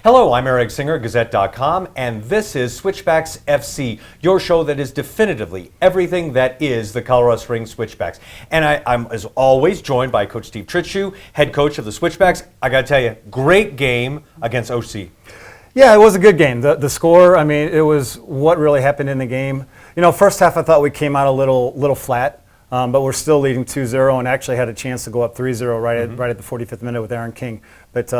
Hello, I'm Eric Singer, Gazette.com, and this is Switchbacks FC, your show that is definitively everything that is the Colorado Springs Switchbacks. And I'm, as always, joined by Coach Steve Trittschuh, head coach of the Switchbacks. I got to tell you, great game against OC. Yeah, it was a good game. The score, I mean, it was what really happened in the game. You know, first half I thought we came out a little flat, but we're still leading 2-0 and actually had a chance to go up 3-0 right at the 45th minute with Aaron King. But,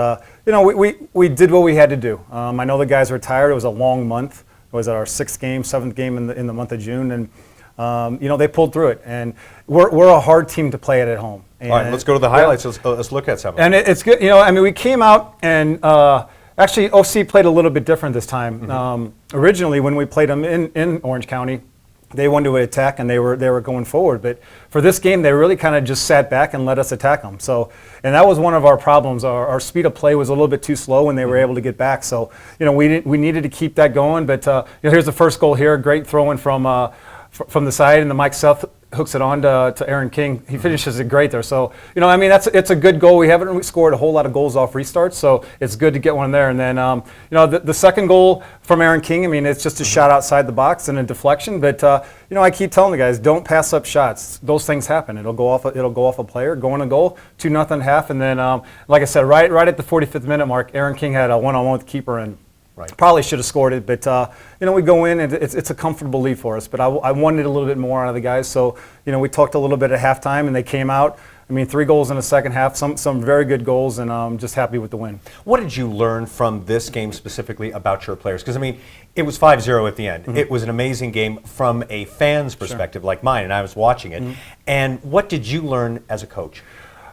you know, we did what we had to do. I know the guys were tired. It was a long month. It was our seventh game in the month of June. And, you know, they pulled through it. And we're a hard team to play at home. And, all right, let's go to the highlights. Yeah. Let's look at some of them. And it's good. You know, I mean, we came out and actually OC played a little bit different this time. Mm-hmm. Originally, when we played them in Orange County, they wanted to attack and they were going forward. But for this game, they really kind of just sat back and let us attack them. So, and that was one of our problems. Our speed of play was a little bit too slow when they were able to get back. So, you know, we needed to keep that going. But you know, here's the first goal here. Great throw in from the side, and the Mike Seth hooks it on to Aaron King. He finishes it great there. So, you know, I mean, it's a good goal. We haven't scored a whole lot of goals off restarts, so it's good to get one there. And then, you know, the second goal from Aaron King, I mean, it's just a shot outside the box and a deflection. But, you know, I keep telling the guys, don't pass up shots. Those things happen. It'll go off a player, go in a goal, 2-0 half. And then, like I said, right at the 45th minute mark, Aaron King had a one-on-one with the keeper and right. Probably should have scored it, but you know, we go in and it's a comfortable lead for us. But I wanted a little bit more out of the guys, so you know, we talked a little bit at halftime, and they came out. I mean, 3 goals in the second half, some very good goals, and I'm just happy with the win. What did you learn from this game specifically about your players? Because I mean, it was 5-0 at the end. Mm-hmm. It was an amazing game from a fan's perspective, like mine, and I was watching it. Mm-hmm. And what did you learn as a coach?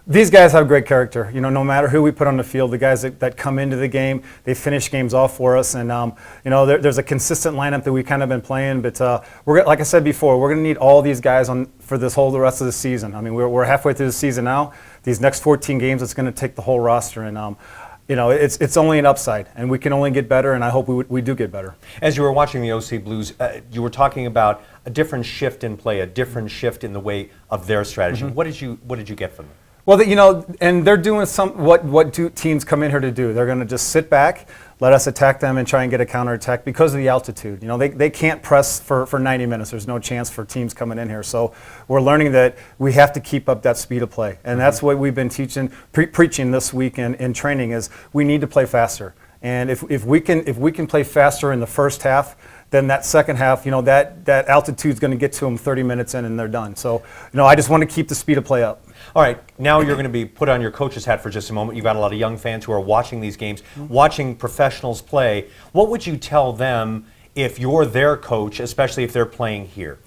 These guys have great character. You know, no matter who we put on the field, the guys that come into the game, they finish games off for us. And, you know, there's a consistent lineup that we've kind of been playing. But we're like I said before, we're going to need all these guys for the rest of the season. I mean, we're halfway through the season now. These next 14 games, it's going to take the whole roster. And, you know, it's only an upside, and we can only get better, and I hope we do get better. As you were watching the OC Blues, you were talking about a different shift in play, a different shift in the way of their strategy. Mm-hmm. What did you get from them? Well, you know, and they're doing what do teams come in here to do. They're going to just sit back, let us attack them, and try and get a counterattack because of the altitude. You know, they can't press for 90 minutes. There's no chance for teams coming in here. So we're learning that we have to keep up that speed of play, and that's what we've been preaching this week in training is we need to play faster. And if we can play faster in the first half, then that second half, you know, that altitude is going to get to them 30 minutes in and they're done. So, you know, I just want to keep the speed of play up. All right, now you're going to be put on your coach's hat for just a moment. You've got a lot of young fans who are watching these games, watching professionals play. What would you tell them if you're their coach, especially if they're playing here?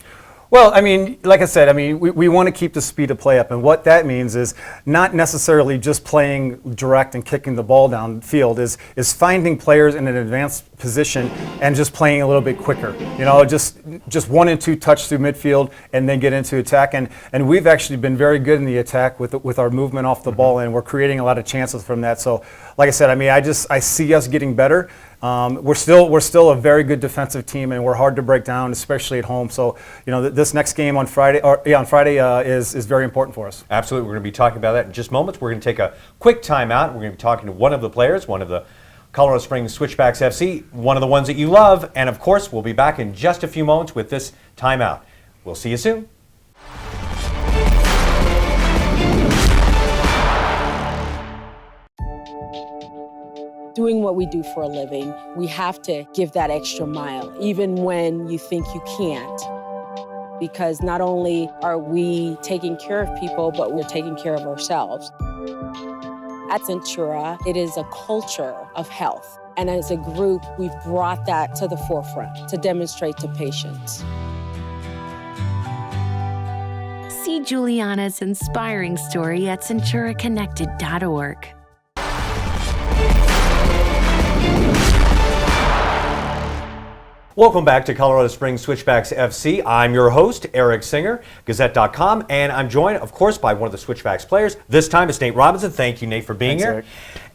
Well, I mean, like I said, I mean, we want to keep the speed of play up, and what that means is not necessarily just playing direct and kicking the ball down the field, is finding players in an advanced position and just playing a little bit quicker. You know, just 1 and 2 touch through midfield and then get into attack, and we've actually been very good in the attack with our movement off the ball, and we're creating a lot of chances from that. So, like I said, I mean, I see us getting better. We're still a very good defensive team, and we're hard to break down, especially at home. So, you know, this next game on Friday, is very important for us. Absolutely, we're going to be talking about that in just moments. We're going to take a quick timeout. We're going to be talking to one of the players, one of the Colorado Springs Switchbacks FC, one of the ones that you love, and of course, we'll be back in just a few moments with this timeout. We'll see you soon. Doing what we do for a living, we have to give that extra mile, even when you think you can't. Because not only are we taking care of people, but we're taking care of ourselves. At Centura, it is a culture of health. And as a group, we've brought that to the forefront to demonstrate to patients. See Juliana's inspiring story at CenturaConnected.org. Welcome back to Colorado Springs Switchbacks FC. I'm your host, Eric Singer, Gazette.com, and I'm joined, of course, by one of the Switchbacks players. This time it's Nate Robinson. Thank you, Nate, for being here. Eric.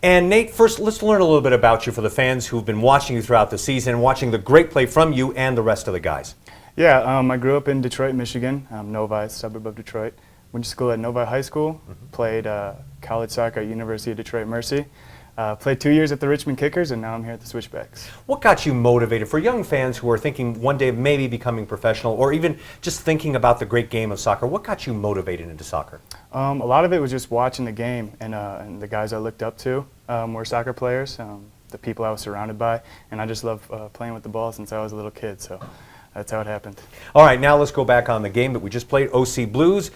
And Nate, first, let's learn a little bit about you for the fans who've been watching you throughout the season and watching the great play from you and the rest of the guys. Yeah, I grew up in Detroit, Michigan, Novi, a suburb of Detroit. Went to school at Novi High School, played college soccer at University of Detroit Mercy. Played 2 years at the Richmond Kickers, and now I'm here at the Switchbacks. What got you motivated for young fans who are thinking one day of maybe becoming professional or even just thinking about the great game of soccer? What got you motivated into soccer? A lot of it was just watching the game, and the guys I looked up to were soccer players, the people I was surrounded by, and I just love playing with the ball since I was a little kid, so that's how it happened. All right, now let's go back on the game that we just played, OC Blues.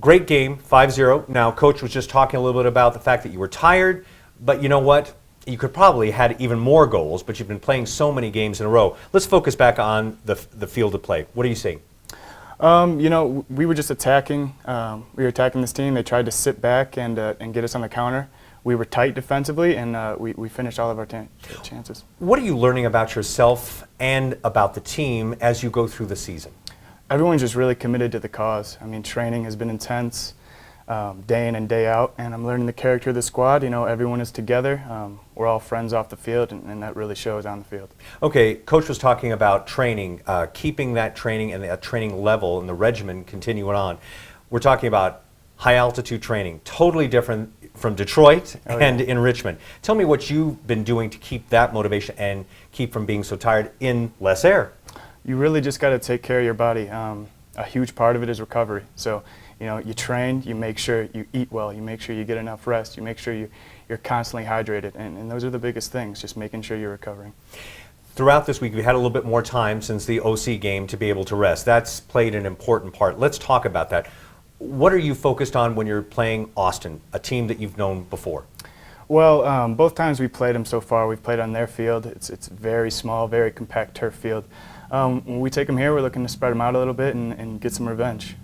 Great game, 5-0. Now, Coach was just talking a little bit about the fact that you were tired, but you know what? You could probably had even more goals, but you've been playing so many games in a row. Let's focus back on the field of play. What are you seeing? You know, we were just attacking. We were attacking this team. They tried to sit back and get us on the counter. We were tight defensively, and we finished all of our chances. What are you learning about yourself and about the team as you go through the season? Everyone's just really committed to the cause. I mean, training has been intense, day in and day out, and I'm learning the character of the squad. You know, everyone is together. We're all friends off the field, and that really shows on the field. Okay, Coach was talking about training, keeping that training and that training level and the regimen continuing on. We're talking about high altitude training, totally different from Detroit and in Richmond. Tell me what you've been doing to keep that motivation and keep from being so tired in less air. You really just got to take care of your body. A huge part of it is recovery. So, you know, you train, you make sure you eat well, you make sure you get enough rest, you make sure you're constantly hydrated, and those are the biggest things, just making sure you're recovering. Throughout this week, we had a little bit more time since the OC game to be able to rest. That's played an important part. Let's talk about that. What are you focused on when you're playing Austin, a team that you've known before? Well, both times we played them so far, we've played on their field. It's very small, very compact turf field. When we take them here, we're looking to spread them out a little bit and get some revenge.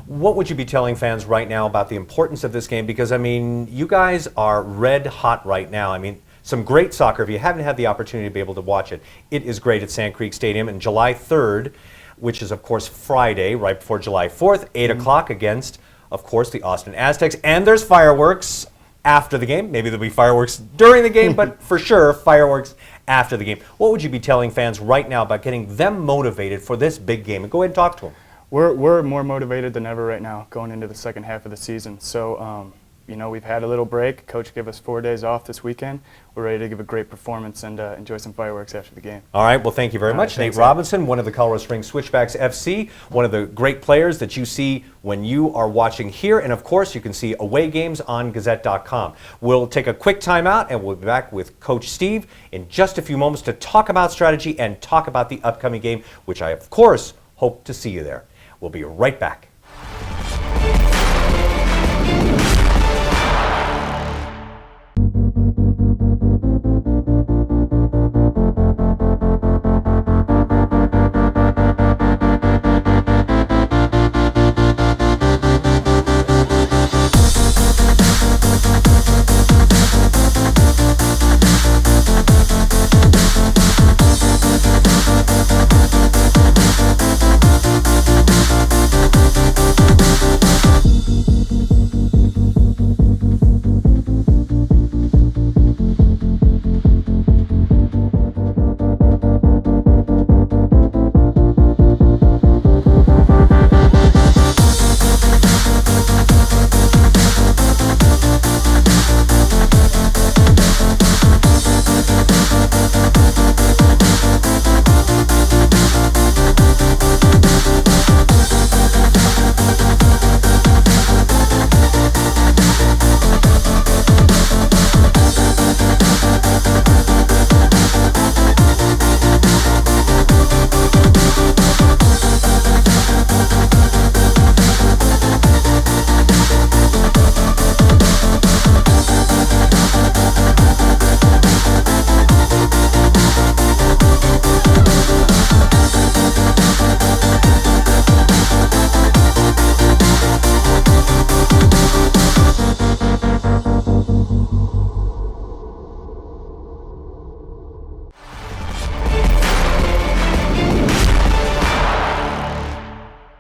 What would you be telling fans right now about the importance of this game? Because, I mean, you guys are red hot right now. I mean, some great soccer. If you haven't had the opportunity to be able to watch it, it is great at Sand Creek Stadium. And July 3rd, which is, of course, Friday, right before July 4th, 8 o'clock against, of course, the Austin Aztecs. And there's fireworks after the game. Maybe there'll be fireworks during the game, but for sure, fireworks after the game. What would you be telling fans right now about getting them motivated for this big game? And go ahead and talk to them. We're more motivated than ever right now going into the second half of the season. So, you know, we've had a little break. Coach gave us 4 days off this weekend. We're ready to give a great performance and enjoy some fireworks after the game. All right, well, thank you very much. Nate Robinson, one of the Colorado Springs Switchbacks FC, one of the great players that you see when you are watching here. And, of course, you can see away games on Gazette.com. We'll take a quick timeout, and we'll be back with Coach Steve in just a few moments to talk about strategy and talk about the upcoming game, which I, of course, hope to see you there. We'll be right back.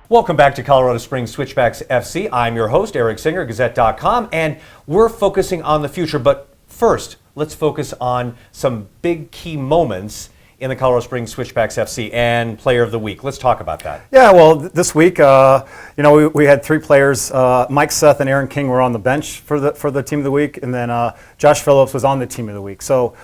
Welcome back to Colorado Springs Switchbacks FC. I'm your host, Eric Singer, Gazette.com, and we're focusing on the future. But first, let's focus on some big key moments in the Colorado Springs Switchbacks FC and Player of the Week. Let's talk about that. Yeah, well, this week, we had 3 players. Mike Seth and Aaron King were on the bench for the Team of the Week, and then Josh Phillips was on the Team of the Week. So,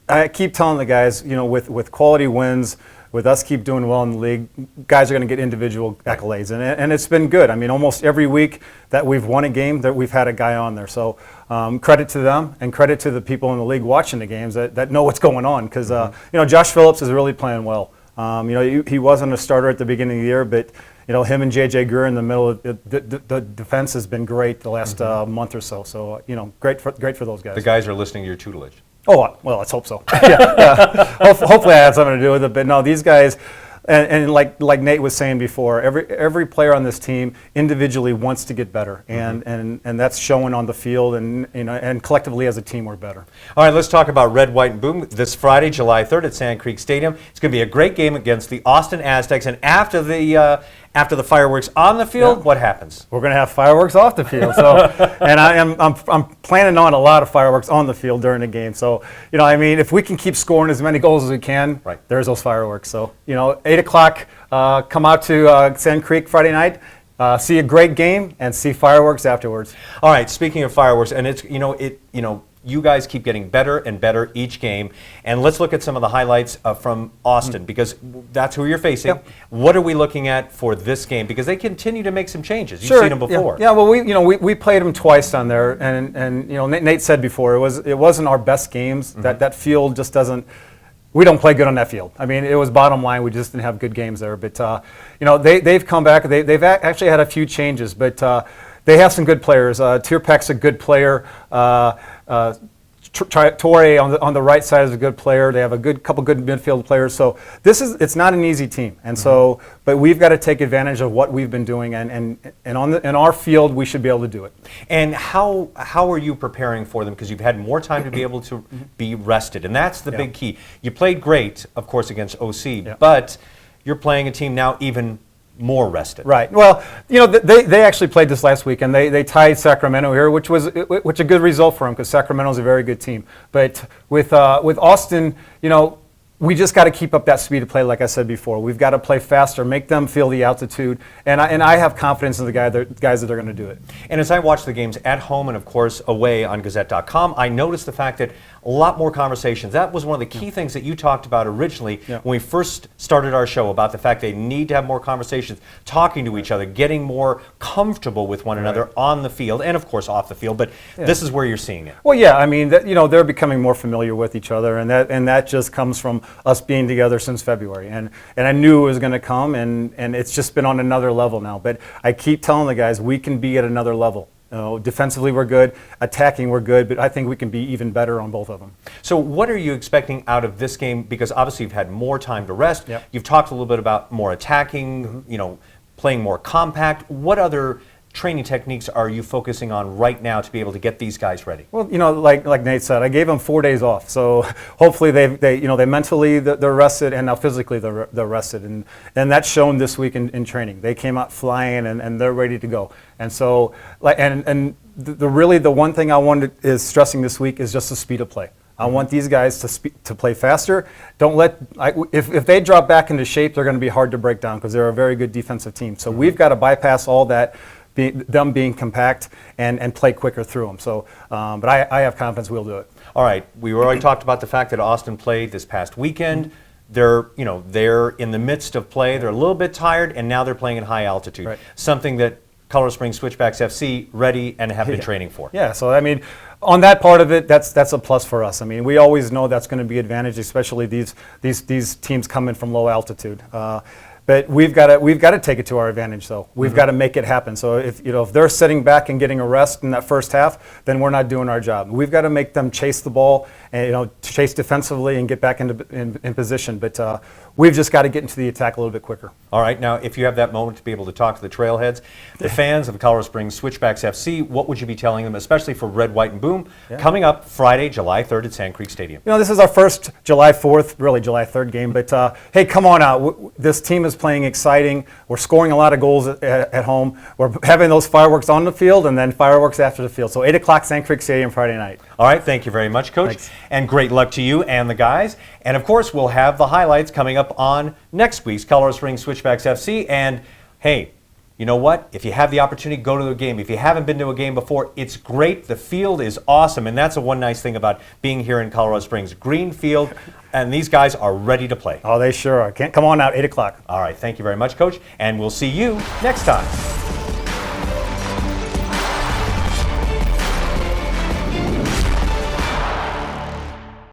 I keep telling the guys, with quality wins, with us keep doing well in the league, guys are going to get individual accolades, and it's been good. I mean, almost every week that we've won a game, that we've had a guy on there. So credit to them, and credit to the people in the league watching the games that know what's going on. Because Josh Phillips is really playing well. He wasn't a starter at the beginning of the year, but him and JJ Greer in the middle of the defense has been great the last month or so. So great for those guys. The guys are listening to your tutelage. Oh, well, let's hope so. Hopefully I had something to do with it. But no, these guys, and like Nate was saying before, every player on this team individually wants to get better, and that's showing on the field, and collectively as a team we're better. All right, let's talk about Red, White, and Boom this Friday, July 3rd at Sand Creek Stadium. It's going to be a great game against the Austin Aztecs, and after the fireworks on the field, what happens? We're going to have fireworks off the field. So, and I'm planning on a lot of fireworks on the field during the game. So, if we can keep scoring as many goals as we can, there's those fireworks. So, 8 o'clock, come out to Sand Creek Friday night, see a great game, and see fireworks afterwards. All right. Speaking of fireworks, and it's you guys keep getting better and better each game. And let's look at some of the highlights from Austin, because that's who you're facing. Yep. What are we looking at for this game? Because they continue to make some changes. You've seen them before. Yeah. Well, we played them twice on there, and Nate said before it wasn't our best games. That field just doesn't. We don't play good on that field. I mean, it was bottom line. We just didn't have good games there. But they've come back. They've actually had a few changes, but they have some good players. Tierpek's a good player. Torre on the right side is a good player. They have a couple good midfield players. So it's not an easy team, and so but we've got to take advantage of what we've been doing, and in our field we should be able to do it. And how are you preparing for them? Because you've had more time to be able to be rested, and that's the big key. You played great, of course, against OC, but you're playing a team now even more rested. Right. Well, they actually played this last week, and they tied Sacramento here, which a good result for them, because Sacramento's a very good team. But with Austin, we just got to keep up that speed of play, like I said before. We've got to play faster, make them feel the altitude, and I have confidence in the guys that they're going to do it. And as I watch the games at home and, of course, away on Gazette.com, I noticed the fact that a lot more conversations. That was one of the key things that you talked about originally when we first started our show, about the fact they need to have more conversations, talking to each other, getting more comfortable with one another on the field and, of course, off the field. But this is where you're seeing it. Well, yeah, I mean, they're becoming more familiar with each other, and that just comes from us being together since February. And I knew it was going to come, and it's just been on another level now. But I keep telling the guys we can be at another level. Defensively we're good, attacking we're good, but I think we can be even better on both of them. So what are you expecting out of this game? Because obviously you've had more time to rest. Yep. You've talked a little bit about more attacking, playing more compact. What other training techniques are you focusing on right now to be able to get these guys ready? Well, like Nate said, I gave them 4 days off, so hopefully they mentally they're rested, and now physically they're rested, and that's shown this week in training. They came out flying, and they're ready to go. And so, the one thing I wanted is stressing this week is just the speed of play. I want these guys to play faster. If they drop back into shape, they're going to be hard to break down, because they're a very good defensive team. So we've got to bypass all that, them being compact, and play quicker through them. So, but I have confidence we'll do it. All right, we already talked about the fact that Austin played this past weekend. They're in the midst of play. They're a little bit tired, and now they're playing at high altitude. Right. Something that Colorado Springs Switchbacks FC ready and have been training for. Yeah, so I mean, on that part of it, that's a plus for us. I mean, we always know that's going to be an advantage, especially these teams coming from low altitude. But we've got to take it to our advantage, though. We've got to make it happen. So if they're sitting back and getting a rest in that first half, then we're not doing our job. We've got to make them chase the ball and chase defensively and get back in position. But we've just got to get into the attack a little bit quicker. All right. Now, if you have that moment to be able to talk to the Trailheads, the fans of Colorado Springs Switchbacks FC, what would you be telling them, especially for Red, White, and Boom, coming up Friday, July 3rd at Sand Creek Stadium? This is our first July 4th, really July 3rd game. But hey, come on out. This team is is playing exciting. We're scoring a lot of goals at home. We're having those fireworks on the field and then fireworks after the field. So 8 o'clock, Sand Creek Stadium Friday night. All right, thank you very much, Coach. Thanks. And great luck to you and the guys. And of course, we'll have the highlights coming up on next week's Colorado Springs Switchbacks FC. And hey, you know what? If you have the opportunity, go to a game. If you haven't been to a game before, it's great. The field is awesome. And that's the one nice thing about being here in Colorado Springs. Green field, and these guys are ready to play. Oh, they sure are. Come on out, 8 o'clock. All right, thank you very much, Coach. And we'll see you next time.